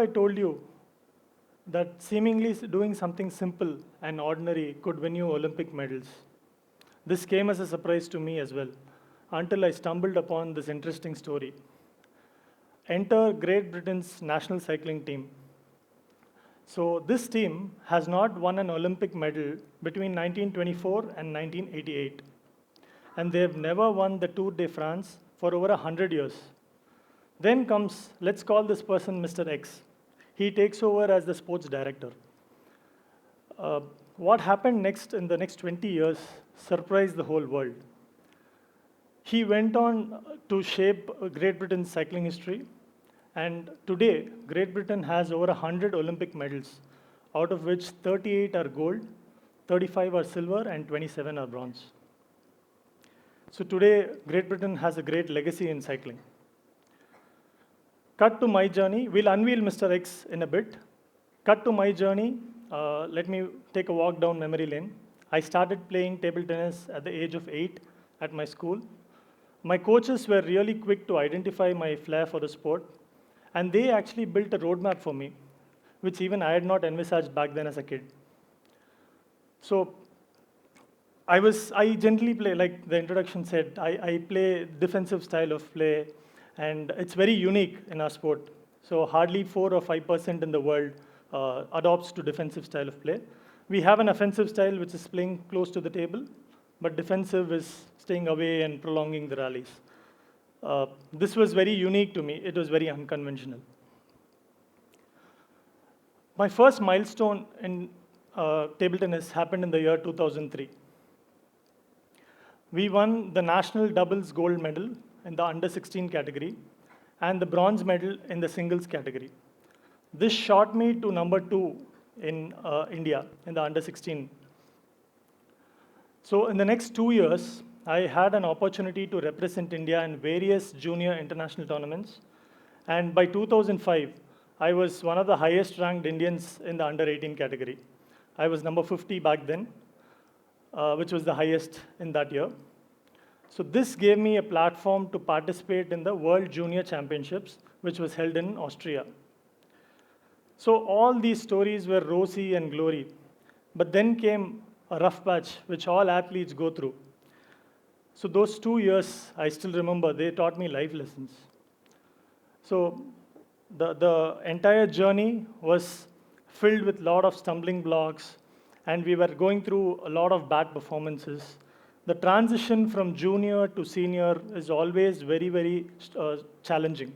I told you that seemingly doing something simple and ordinary could win you Olympic medals? This came as a surprise to me as well, until I stumbled upon this interesting story. Enter Great Britain's national cycling team. So this team has not won an Olympic medal between 1924 and 1988. And they've never won the Tour de France for over 100 years. Then comes, let's call this person Mr. X. He takes over as the sports director. What happened next in the next 20 years surprised the whole world. He went on to shape Great Britain's cycling history. And today, Great Britain has over 100 Olympic medals, out of which 38 are gold, 35 are silver, and 27 are bronze. So today, Great Britain has a great legacy in cycling. Cut to my journey. We'll unveil Mr. X in a bit. Cut to my journey. Let me take a walk down memory lane. I started playing table tennis at the age of 8 at my school. My coaches were really quick to identify my flair for the sport, and they actually built a roadmap for me, which even I had not envisaged back then as a kid. So I generally play, like the introduction said, I play defensive style of play, and it's very unique in our sport. So hardly 4 or 5% in the world adopts to defensive style of play. We have an offensive style, which is playing close to the table, but defensive is staying away and prolonging the rallies. This was very unique to me. It was very unconventional. My first milestone in table tennis happened in the year 2003. We won the national doubles gold medal in the under 16 category and the bronze medal in the singles category. This shot me to number 2 in India in the under 16. So in the next 2 years, I had an opportunity to represent India in various junior international tournaments. And by 2005, I was one of the highest ranked Indians in the under 18 category. I was number 50 back then, which was the highest in that year. So this gave me a platform to participate in the World Junior Championships, which was held in Austria. So all these stories were rosy and glory. But then came a rough patch, which all athletes go through. So those 2 years, I still remember, they taught me life lessons. So the entire journey was filled with a lot of stumbling blocks, and we were going through a lot of bad performances. The transition from junior to senior is always very, very challenging.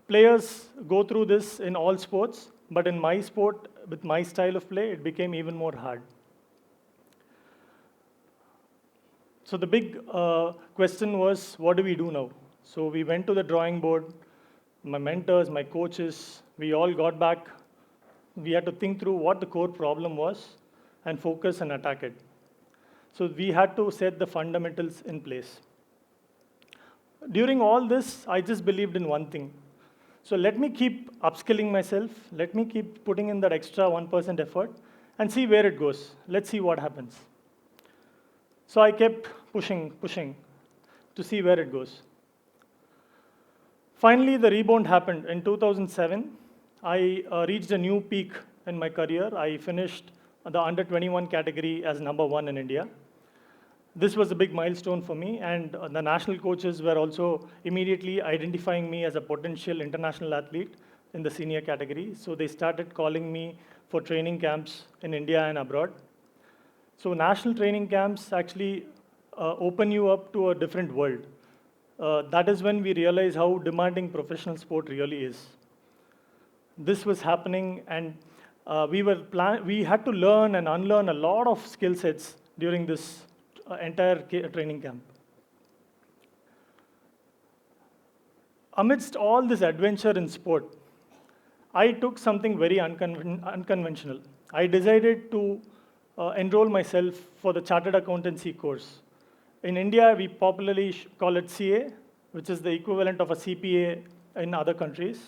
Players go through this in all sports, but in my sport, with my style of play, it became even more hard. So the big question was, what do we do now? So we went to the drawing board. My mentors, my coaches, we all got back. We had to think through what the core problem was and focus and attack it. So we had to set the fundamentals in place. During all this, I just believed in one thing. So let me keep upskilling myself. Let me keep putting in that extra 1% effort and see where it goes. Let's see what happens. So I kept pushing to see where it goes. Finally, the rebound happened. In 2007, I reached a new peak in my career. I finished the under 21 category as number 1 in India. This was a big milestone for me, and the national coaches were also immediately identifying me as a potential international athlete in the senior category. So they started calling me for training camps in India and abroad. So national training camps actually open you up to a different world. That is when we realize how demanding professional sport really is. This was happening, and we had to learn and unlearn a lot of skill sets during this entire training camp. Amidst all this adventure in sport, I took something very unconventional. I decided to enroll myself for the Chartered Accountancy course. In India, we popularly call it CA, which is the equivalent of a CPA in other countries.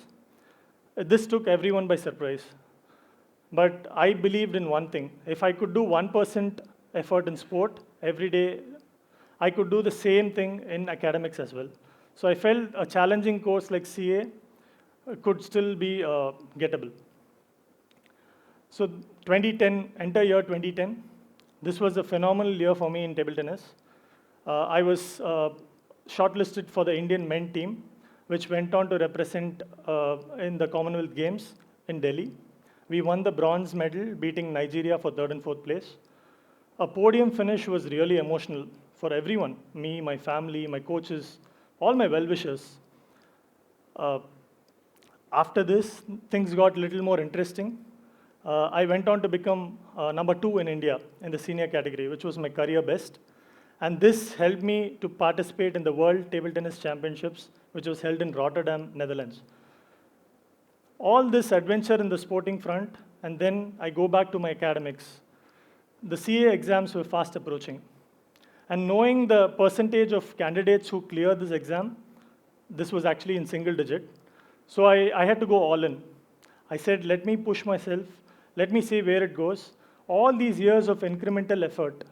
This took everyone by surprise. But I believed in one thing. If I could do 1% effort in sport every day, I could do the same thing in academics as well. So I felt a challenging course like CA could still be gettable. So 2010, enter year 2010. This was a phenomenal year for me in table tennis. I was shortlisted for the Indian men team, which went on to represent in the Commonwealth Games in Delhi. We won the bronze medal, beating Nigeria for third and fourth place. A podium finish was really emotional for everyone, me, my family, my coaches, all my well-wishers. After this, things got a little more interesting. I went on to become number 2 in India in the senior category, which was my career best. And this helped me to participate in the World Table Tennis Championships, which was held in Rotterdam, Netherlands. All this adventure in the sporting front, and then I go back to my academics. The CA exams were fast approaching. And knowing the percentage of candidates who clear this exam, this was actually in single digit. So I had to go all in. I said, let me push myself, let me see where it goes. All these years of incremental effort,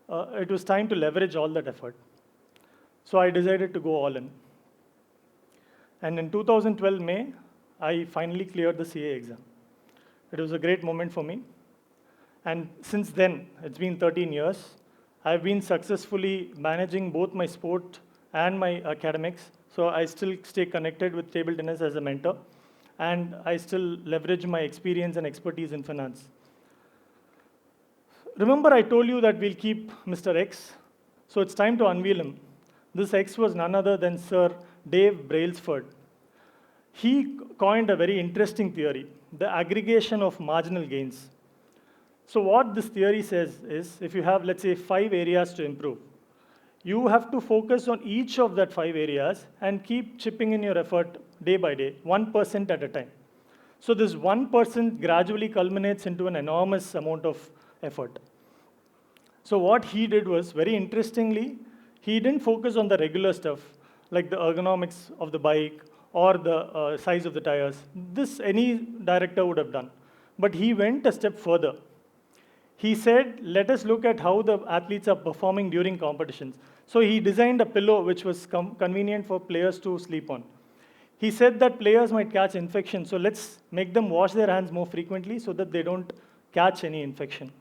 it was time to leverage all that effort. So I decided to go all in. And in 2012 May, I finally cleared the CA exam. It was a great moment for me. And since then, it's been 13 years. I've been successfully managing both my sport and my academics. So I still stay connected with table tennis as a mentor. And I still leverage my experience and expertise in finance. Remember I told you that we'll keep Mr. X? So it's time to unveil him. This X was none other than Sir Dave Brailsford. He coined a very interesting theory, the aggregation of marginal gains. So what this theory says is, if you have, let's say, 5 areas to improve, you have to focus on each of that 5 areas and keep chipping in your effort day by day, 1% at a time. So this 1% gradually culminates into an enormous amount of effort. So what he did was, very interestingly, he didn't focus on the regular stuff, like the ergonomics of the bike or the size of the tires. This any director would have done. But he went a step further. He said, let us look at how the athletes are performing during competitions. So he designed a pillow which was convenient for players to sleep on. He said that players might catch infection, so let's make them wash their hands more frequently so that they don't catch any infection.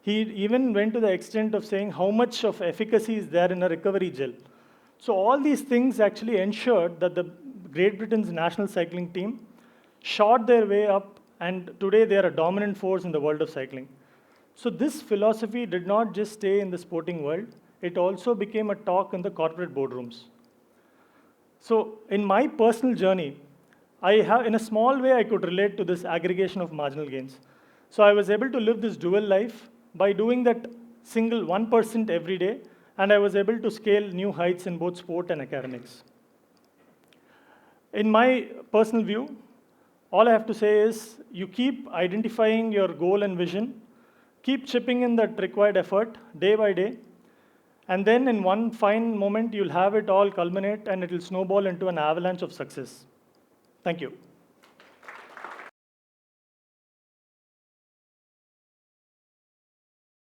He even went to the extent of saying how much of efficacy is there in a recovery gel. So all these things actually ensured that the Great Britain's national cycling team shot their way up, and today they are a dominant force in the world of cycling. So this philosophy did not just stay in the sporting world, it also became a talk in the corporate boardrooms. So in my personal journey, in a small way, I could relate to this aggregation of marginal gains. So I was able to live this dual life by doing that single 1% every day, and I was able to scale new heights in both sport and academics. In my personal view, all I have to say is you keep identifying your goal and vision, keep chipping in that required effort day by day, and then in one fine moment, you'll have it all culminate and it'll snowball into an avalanche of success. Thank you.